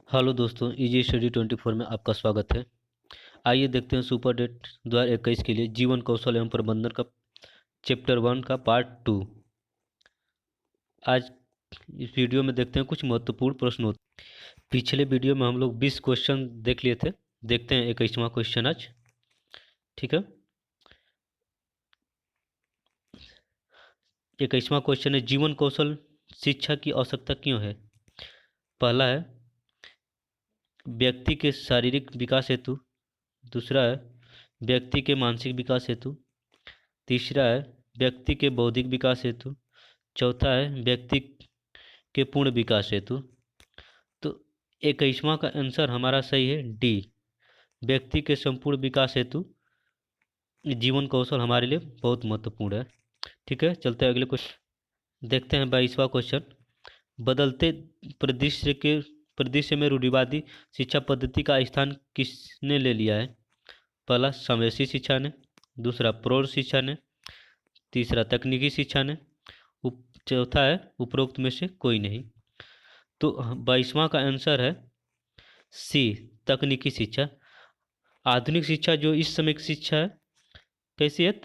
Hello दोस्तों, easy study 24 में आपका स्वागत है। आइए देखते हैं सुपर डेट 2021 के लिए जीवन कौशल एवं प्रबंधन का चैप्टर 1 का पार्ट 2। आज इस वीडियो में देखते हैं कुछ महत्वपूर्ण प्रश्न होते हैं। पिछले वीडियो में हम लोग 20 क्वेश्चन देख लिए थे। देखते हैं 21वां क्वेश्चन आज। ठीक है, 21वां क्वेश्चन है जीवन कौशल शिक्षा की आवश्यकता क्यों है। पहला है व्यक्ति के शारीरिक विकास हेतु। दूसरा है व्यक्ति के मानसिक विकास हेतु। तीसरा है व्यक्ति के बौद्धिक विकास हेतु। चौथा है व्यक्ति के पूर्ण विकास हेतु। तो 21वां का आंसर हमारा सही है डी, व्यक्ति के संपूर्ण विकास हेतु जीवन कौशल हमारे लिए बहुत महत्वपूर्ण है। ठीक है, चलते हैं अगले क्वेश्चन देखते हैं। 22वां क्वेश्चन, बदलते परिदृश्य में रूढ़िवादी शिक्षा पद्धति का स्थान किसने ले लिया है। पहला समावेशी शिक्षा ने, दूसरा प्रौढ़ शिक्षा ने, तीसरा तकनीकी शिक्षा ने, चौथा है उपरोक्त में से कोई नहीं। तो 22वां का आंसर है सी, तकनीकी शिक्षा। आधुनिक शिक्षा जो इस समय की शिक्षा है कैसी है,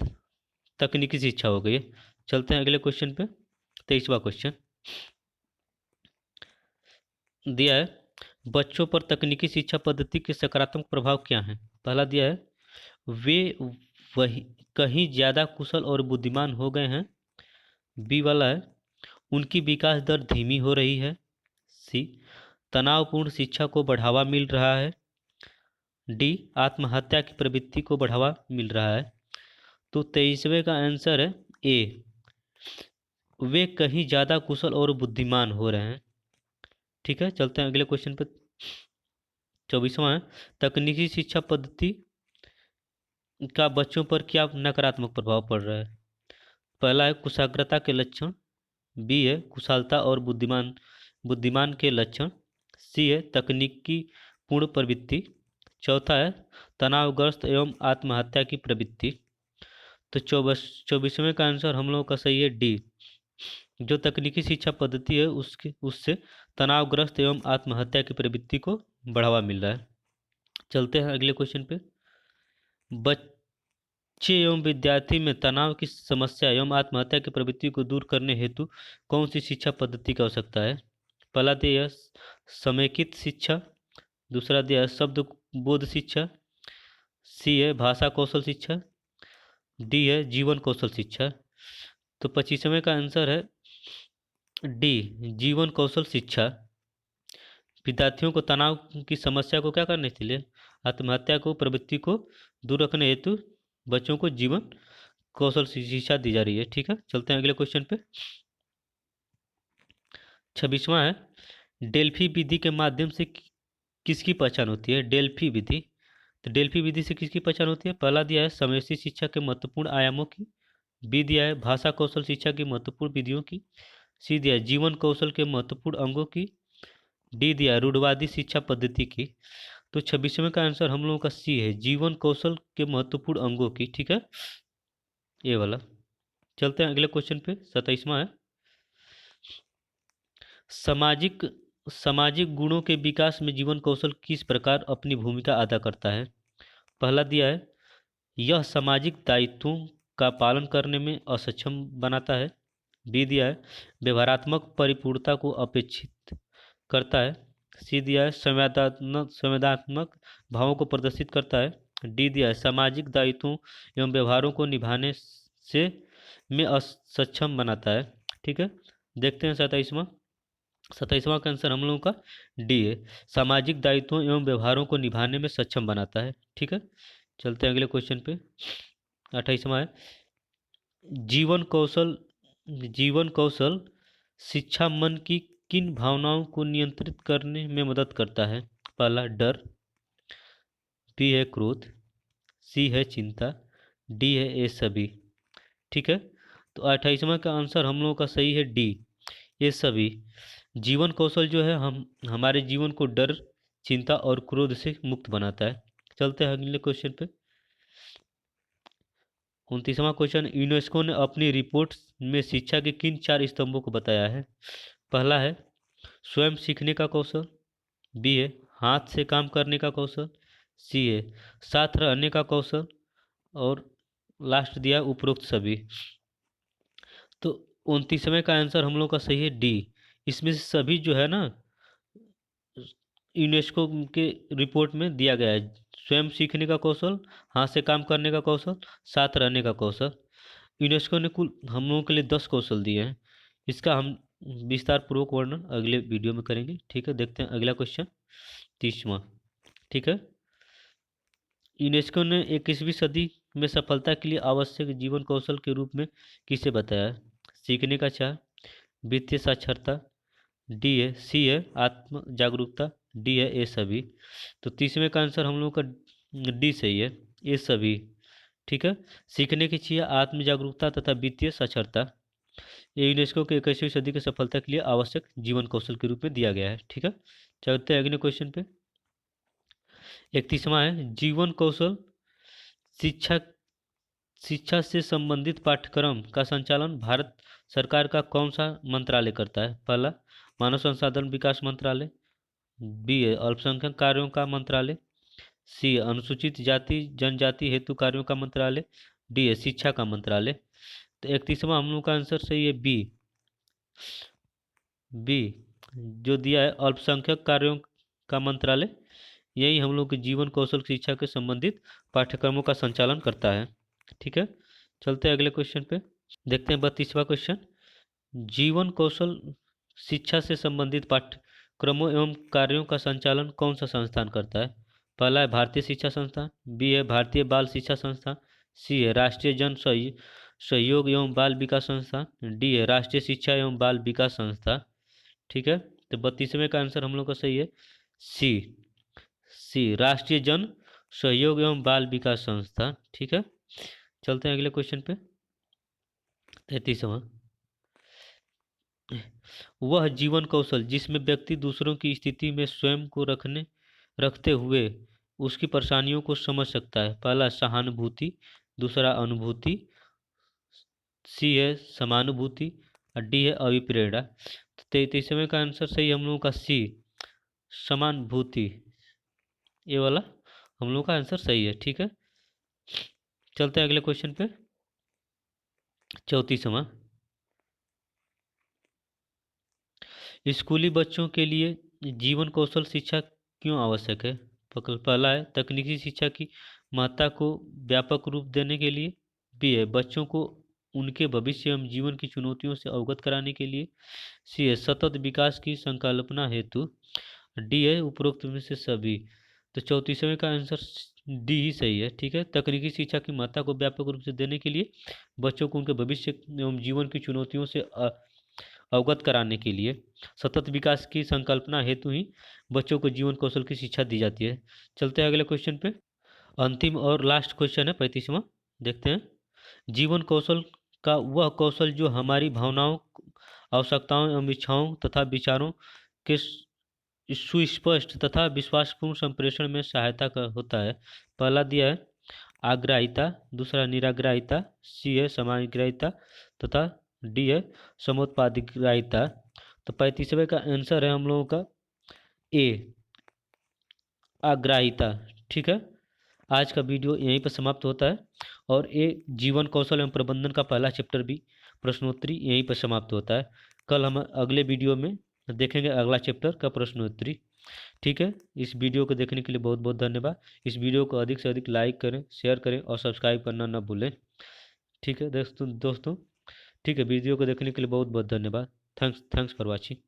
तकनीकी शिक्षा हो गई है। चलते हैं अगले क्वेश्चन पे। 23वां क्वेश्चन दिया है, बच्चों पर तकनीकी शिक्षा पद्धति के सकारात्मक प्रभाव क्या हैं। पहला दिया है वे वही कहीं ज़्यादा कुशल और बुद्धिमान हो गए हैं। बी वाला है उनकी विकास दर धीमी हो रही है। सी, तनावपूर्ण शिक्षा को बढ़ावा मिल रहा है। डी, आत्महत्या की प्रवृत्ति को बढ़ावा मिल रहा है। तो 23वें का आंसर है ए, वे कहीं ज़्यादा कुशल और बुद्धिमान हो रहे हैं। ठीक है, चलते हैं अगले क्वेश्चन पर। 24वां है तकनीकी शिक्षा पद्धति का बच्चों पर क्या नकारात्मक प्रभाव पड़ रहा है। पहला है कुशाग्रता के लक्षण। बी है कुशलता और बुद्धिमान बुद्धिमान के लक्षण। सी है तकनीकी पूर्ण प्रवृत्ति। चौथा है तनावग्रस्त एवं आत्महत्या की प्रवृत्ति। तो 24वें का आंसर हम लोगों का सही है डी, जो तकनीकी शिक्षा पद्धति है उससे तनावग्रस्त एवं आत्महत्या की प्रवृत्ति को बढ़ावा मिल रहा है। चलते हैं अगले क्वेश्चन पे। बच्चे एवं विद्यार्थी में तनाव की समस्या एवं आत्महत्या की प्रवृत्ति को दूर करने हेतु कौन सी शिक्षा पद्धति की आवश्यकता है। पहला दिया समेकित शिक्षा, दूसरा दिया शब्द बोध शिक्षा, सी है भाषा कौशल शिक्षा, डी है जीवन कौशल शिक्षा। तो 25वें का आंसर है डी, जीवन कौशल शिक्षा। विद्यार्थियों को तनाव की समस्या को क्या करने के लिए, आत्महत्या को प्रवृत्ति को दूर रखने हेतु बच्चों को जीवन कौशल शिक्षा दी जा रही है। ठीक है, चलते हैं अगले क्वेश्चन पे। 26वां है डेल्फी विधि के माध्यम से किसकी पहचान होती है। डेल्फी विधि, तो डेल्फी विधि से किसकी पहचान होती है। पहला दिया है समावेशी शिक्षा के महत्वपूर्ण आयामों की। बी दिया है भाषा कौशल शिक्षा की महत्वपूर्ण विधियों की। सी दिया है जीवन कौशल के महत्वपूर्ण अंगों की। डी दिया है रूढ़वादी शिक्षा पद्धति की। तो 26वें का आंसर हम लोगों का सी है, जीवन कौशल के महत्वपूर्ण अंगों की। ठीक है, ये वाला। चलते हैं अगले क्वेश्चन पे। 27वां है सामाजिक सामाजिक गुणों के विकास में जीवन कौशल किस प्रकार अपनी भूमिका अदा करता है। पहला दिया है यह सामाजिक दायित्वों का पालन करने में असक्षम बनाता है। बी दिया है व्यवहारात्मक परिपूर्णता को अपेक्षित करता है। सी दिया है संवेदनात्मक भावों को प्रदर्शित करता है। डी दिया है सामाजिक दायित्वों एवं व्यवहारों को निभाने से में असक्षम बनाता है। ठीक है, देखते हैं 27वां का आंसर हम लोगों का डी है, सामाजिक दायित्वों एवं व्यवहारों को निभाने में सक्षम बनाता है। ठीक है, चलते हैं अगले क्वेश्चन पे। 28वां है जीवन कौशल शिक्षा मन की किन भावनाओं को नियंत्रित करने में मदद करता है। पहला डर, बी है क्रोध, सी है चिंता, डी है ये सभी। ठीक है, तो 28वां का आंसर हम लोगों का सही है डी, ये सभी। जीवन कौशल जो है हम हमारे जीवन को डर, चिंता और क्रोध से मुक्त बनाता है। चलते हैं अगले क्वेश्चन पे। 29वां क्वेश्चन, यूनेस्को ने अपनी रिपोर्ट में शिक्षा के किन चार स्तंभों को बताया है। पहला है स्वयं सीखने का कौशल, बी है हाथ से काम करने का कौशल, सी है साथ रहने का कौशल, और लास्ट दिया है उपरोक्त सभी। तो 29वें का आंसर हम लोग का सही है डी। इसमें से सभी जो है ना यूनेस्को के रिपोर्ट में दिया गया है। स्वयं सीखने का कौशल, हाथ से काम करने का कौशल, साथ रहने का कौशल। यूनेस्को ने कुल हम लोगों के लिए 10 कौशल दिए हैं। इसका हम विस्तार पूर्वक वर्णन अगले वीडियो में करेंगे। ठीक है, देखते हैं अगला क्वेश्चन 30वां। ठीक है, यूनेस्को ने 21वीं सदी में सफलता के लिए आवश्यक जीवन कौशल के रूप में किसे बताया है? सीखने का चाह, वित्तीय साक्षरता, डी है सी है आत्म जागरूकता, डी है ए सभी। तो 30वें का आंसर हम लोग का डी सही है, ए सभी। ठीक है, सीखने की चाहिए आत्म जागरूकता तथा वित्तीय साक्षरता, ये यूनेस्को के 21वीं सदी की सफलता के लिए आवश्यक जीवन कौशल के रूप में दिया गया है। ठीक है, चलते हैं अगले क्वेश्चन पे। 31वां है जीवन कौशल शिक्षा शिक्षा से संबंधित पाठ्यक्रम का संचालन भारत सरकार का कौन सा मंत्रालय करता है? पहला मानव संसाधन विकास मंत्रालय, बी है अल्पसंख्यक कार्यों का मंत्रालय, सी है अनुसूचित जाति जनजाति हेतु कार्यों का मंत्रालय, डी है शिक्षा का मंत्रालय। तो 31वां हम लोग का आंसर सही है बी। बी जो दिया है अल्पसंख्यक कार्यों का मंत्रालय, यही हम लोग के जीवन कौशल शिक्षा के संबंधित पाठ्यक्रमों का संचालन करता है। ठीक है, चलते हैं अगले क्वेश्चन पे। देखते हैं 32वां क्वेश्चन। जीवन कौशल शिक्षा से संबंधित पाठ्यक्रमों एवं कार्यों का संचालन कौन सा संस्थान करता है? पहला है भारतीय शिक्षा संस्थान, बी है भारतीय बाल शिक्षा संस्थान, सी है राष्ट्रीय जन सहयोग एवं बाल विकास संस्थान, डी है राष्ट्रीय शिक्षा एवं बाल विकास संस्था। ठीक है, तो 32वें का आंसर हम लोग का सही है सी। सी राष्ट्रीय जन सहयोग एवं बाल विकास संस्था। ठीक है, चलते हैं अगले क्वेश्चन पे। 33वां, वह जीवन कौशल जिसमें व्यक्ति दूसरों की स्थिति में स्वयं को रखते हुए उसकी परेशानियों को समझ सकता है। पहला सहानुभूति, दूसरा अनुभूति, सी है समानुभूति, और डी है अभिप्रेरणा। तो 33वें का आंसर सही हम लोगों का सी समानुभूति, ये वाला हम लोग का आंसर सही है। ठीक है, चलते हैं अगले क्वेश्चन पे। 34वां, स्कूली बच्चों के लिए जीवन कौशल शिक्षा क्यों आवश्यक है? पहला है तकनीकी शिक्षा की महत्ता को व्यापक रूप देने के लिए, बी है बच्चों को उनके भविष्य एवं जीवन की चुनौतियों से अवगत कराने के लिए, सी है सतत विकास की संकल्पना हेतु, डी है उपरोक्त में से सभी। तो 34वें का आंसर डी ही सही है। ठीक है, तकनीकी शिक्षा की महत्ता को व्यापक रूप से देने के लिए, बच्चों को उनके भविष्य एवं जीवन की चुनौतियों से अवगत कराने के लिए, सतत विकास की संकल्पना हेतु ही बच्चों को जीवन कौशल की शिक्षा दी जाती है। चलते हैं अगले क्वेश्चन पे। अंतिम और लास्ट क्वेश्चन है 35वां, देखते हैं। जीवन कौशल का वह कौशल जो हमारी भावनाओं, आवश्यकताओं एवं इच्छाओं तथा विचारों के सुस्पष्ट तथा विश्वासपूर्ण संप्रेषण में सहायता का होता है। पहला दिया है आग्राहिता, दूसरा निराग्राहिता, सी है समाग्राहिता तथा डी है समोत्पादिग्राहिता। तो 35वें का आंसर है हम लोगों का ए आग्राहिता। ठीक है, आज का वीडियो यहीं पर समाप्त होता है और ये जीवन कौशल एवं प्रबंधन का पहला चैप्टर भी प्रश्नोत्तरी यहीं पर समाप्त होता है। कल हम अगले वीडियो में देखेंगे अगला चैप्टर का प्रश्नोत्तरी। ठीक है, इस वीडियो को देखने के लिए बहुत बहुत धन्यवाद। इस वीडियो को अधिक से अधिक लाइक करें, शेयर करें और सब्सक्राइब करना न भूलें। ठीक है दोस्तों, ठीक है, वीडियो को देखने के लिए बहुत बहुत धन्यवाद। Thanks for watching.